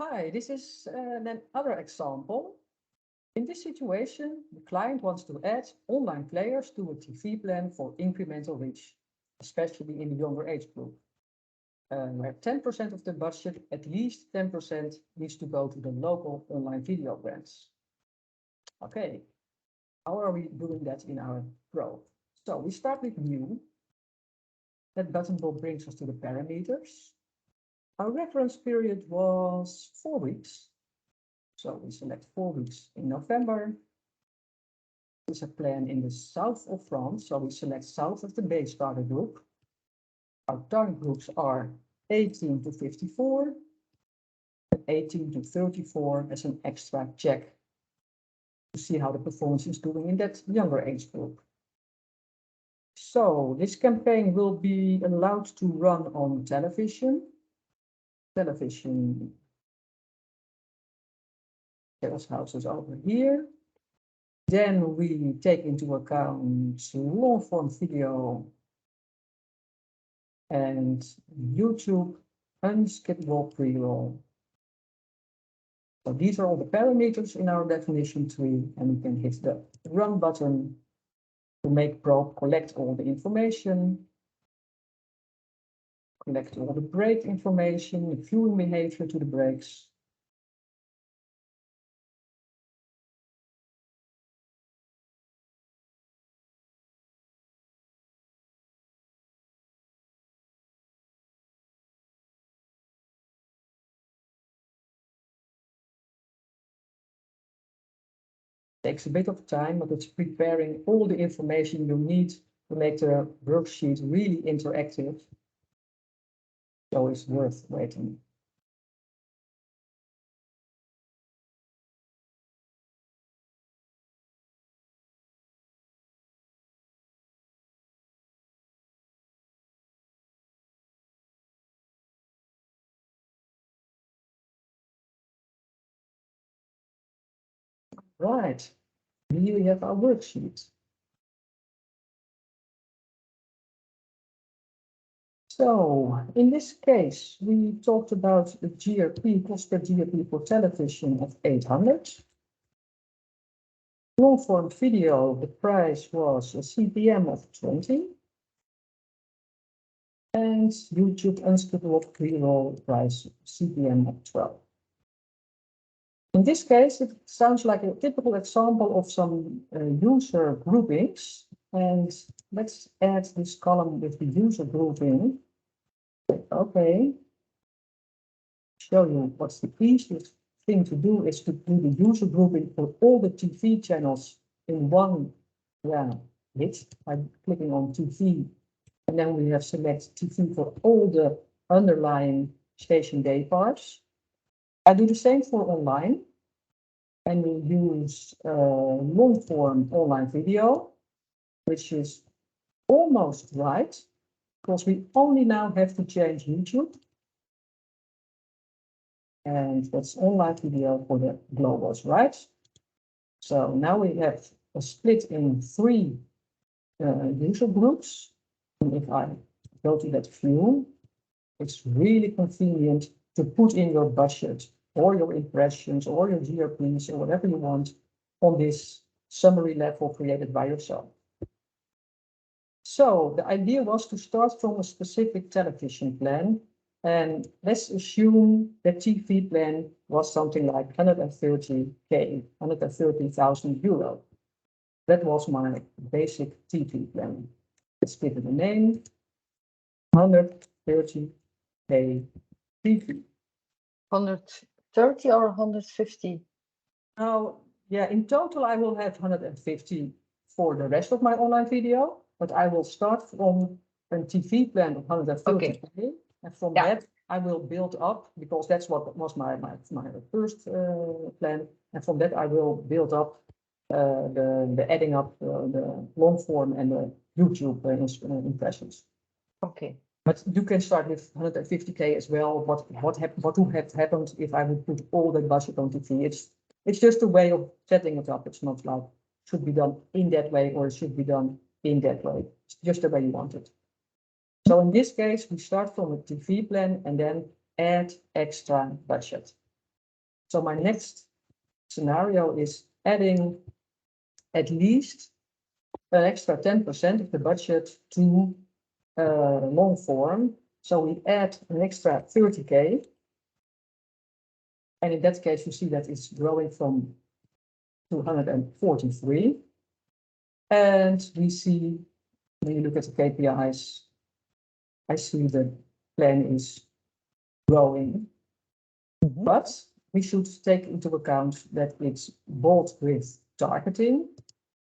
Hi, this is another example. In this situation, the client wants to add online players to a TV plan for incremental reach, especially in the younger age group, where 10% of the budget, at least 10%, needs to go to the local online video brands. Okay, how are we doing that in our Pro? So we start with new. That button will bring us to the parameters. Our reference period was 4 weeks. So we select 4 weeks in November. This is a plan in the south of France, so we select south of the base target group. Our target groups are 18 to 54 and 18 to 34 as an extra check to see how the performance is doing in that younger age group. So this campaign will be allowed to run on television. Sales houses over here. Then we take into account long form video and YouTube unskippable pre-roll. So these are all the parameters in our definition tree, and we can hit the run button to make Pro collect all the information, collect all the break information, the viewing behavior to the breaks. Takes a bit of time, but it's preparing all the information you need to make the worksheet really interactive. So it's worth waiting. Right, here we have our worksheet. So in this case, we talked about the GRP, cost per GRP for television of 800. Long form video, the price was a CPM of 20. And YouTube unskippable pre-roll price CPM of 12. In this case, it sounds like a typical example of some user groupings. And let's add this column with the user grouping. Okay. Show you what's the easiest thing to do is to do the user grouping for all the TV channels in one hit by clicking on TV. And then we have select TV for all the underlying station day parts. I do the same for online. And we use long form online video, which is almost right, because we only now have to change YouTube. And that's online video for the globals, right? So now we have a split in 3 user groups. And if I go to that view, it's really convenient to put in your budget or your impressions or your GRPs or whatever you want on this summary level created by yourself. So the idea was to start from a specific television plan, and let's assume the TV plan was something like 130K, 130,000 euro. That was my basic TV plan. Let's give it a name, 130K TV. 130 or 150? Now, yeah, in total, I will have 150 for the rest of my online video, but I will start from a TV plan of 130K. Okay. And from that, I will build up, because that's what was my first plan. And from that, I will build up the adding up the long form and the YouTube impressions. Okay. But you can start with 150K as well. What would have happened if I would put all the budget on TV? It's just a way of setting it up. It's not like should be done in that way or it should be done in that way. It's just the way you want it. So in this case, we start from a TV plan and then add extra budget. So my next scenario is adding at least an extra 10% of the budget to long form. So we add an extra 30K. And in that case, you see that it's growing from 243. And we see, when you look at the KPIs, I see the plan is growing. But we should take into account that it's bought with targeting.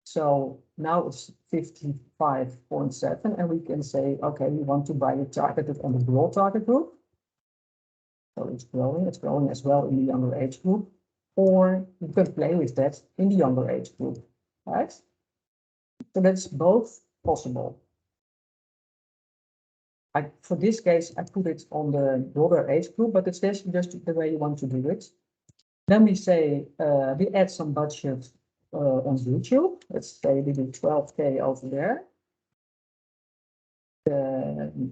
So now it's 55.7, and we can say, okay, we want to buy it targeted on the broad target group. So it's growing as well in the younger age group, or you can play with that in the younger age group, right? So that's both possible. For this case, I put it on the broader age group, but it's just the way you want to do it. Then we say we add some budget on YouTube. Let's say we do 12K over there.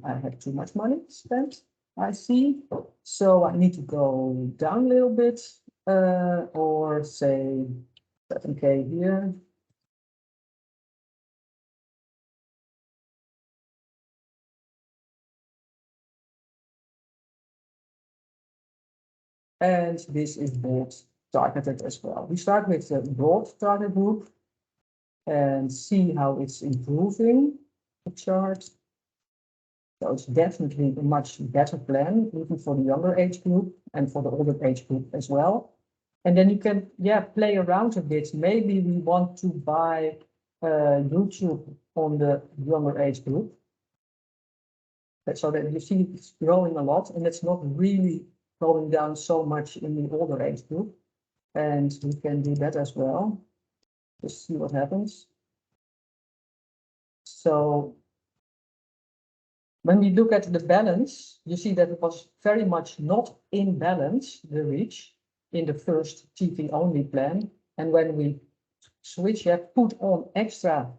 I have too much money spent, I see. So I need to go down a little bit, or say 7K here. And this is broad targeted as well. We start with the broad target group and see how it's improving the chart. So it's definitely a much better plan, even for the younger age group and for the older age group as well. And then you can, play around a bit. Maybe we want to buy YouTube on the younger age group. So that you see it's growing a lot, and it's not really going down so much in the older age group. And we can do that as well. Just see what happens. So when we look at the balance, you see that it was very much not in balance, the reach, in the first TV only plan. And when we switch, put on extra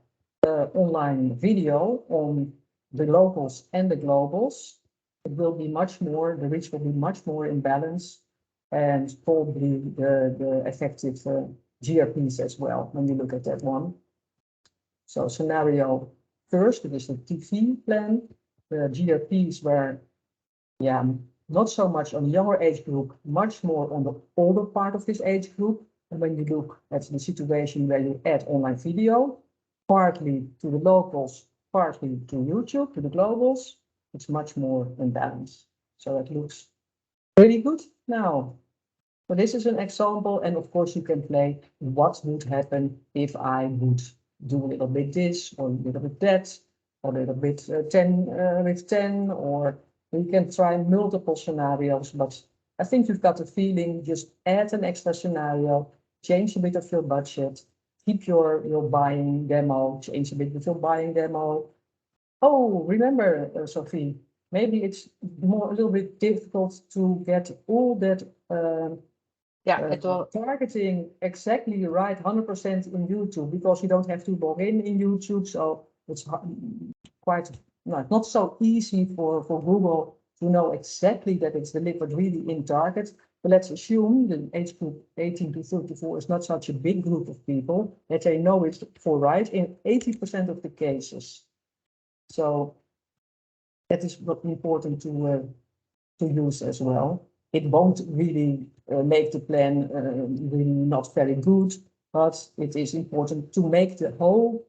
online video on the locals and the globals, it will be much more, the reach will be much more in balance, and probably the effective GRPs as well, when you look at that one. So scenario first, it is the TV plan. The GRPs were, not so much on the younger age group, much more on the older part of this age group. And when you look at the situation where you add online video, partly to the locals, partly to YouTube, to the globals, it's much more in balance. So it looks really good now. So this is an example, and of course you can play what would happen if I would do a little bit this, or a little bit that, or a little bit 10 with 10, or you can try multiple scenarios, but I think you've got a feeling. Just add an extra scenario, change a bit of your budget, keep your buying demo, change a bit of your buying demo. Oh, remember, Sophie, maybe it's a little bit difficult to get all that targeting exactly right, 100% in YouTube, because you don't have to log in YouTube, so it's quite not so easy for Google to know exactly that it's delivered really in target. But let's assume the age group 18 to 34 is not such a big group of people that they know it for right in 80% of the cases. So that is important to use as well. It won't really make the plan really not very good, but it is important to make the whole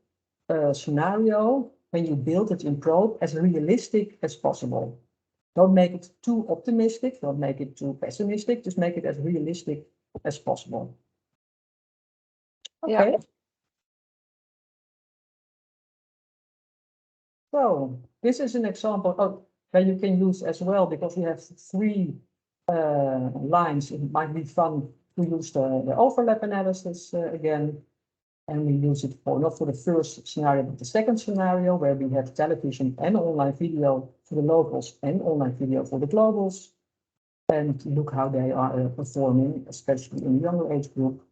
scenario, when you build it in Probe, as realistic as possible. Don't make it too optimistic, don't make it too pessimistic, just make it as realistic as possible. Okay. So this is an example that you can use as well, because we have 3 lines. It might be fun to use the overlap analysis again. And we use it not for the first scenario, but the second scenario, where we have television and online video for the locals and online video for the globals. And look how they are performing, especially in the younger age group.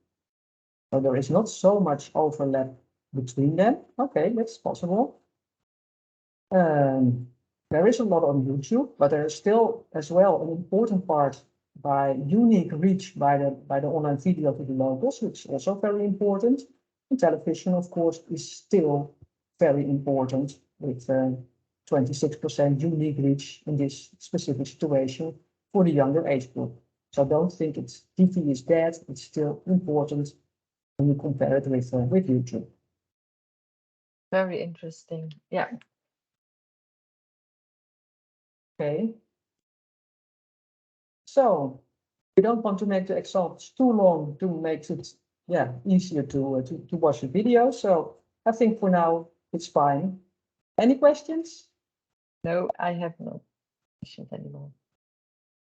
So there is not so much overlap between them. Okay, that's possible. There is a lot on YouTube, but there is still as well an important part by unique reach by the online video to the locals, which is also very important. And television, of course, is still very important with 26% unique reach in this specific situation for the younger age group. So don't think TV is dead. It's still important when you compare it with YouTube. Very interesting. Yeah. Okay. So we don't want to make the examples too long to make it easier to watch the video. So I think for now it's fine. Any questions? No, I have no questions anymore.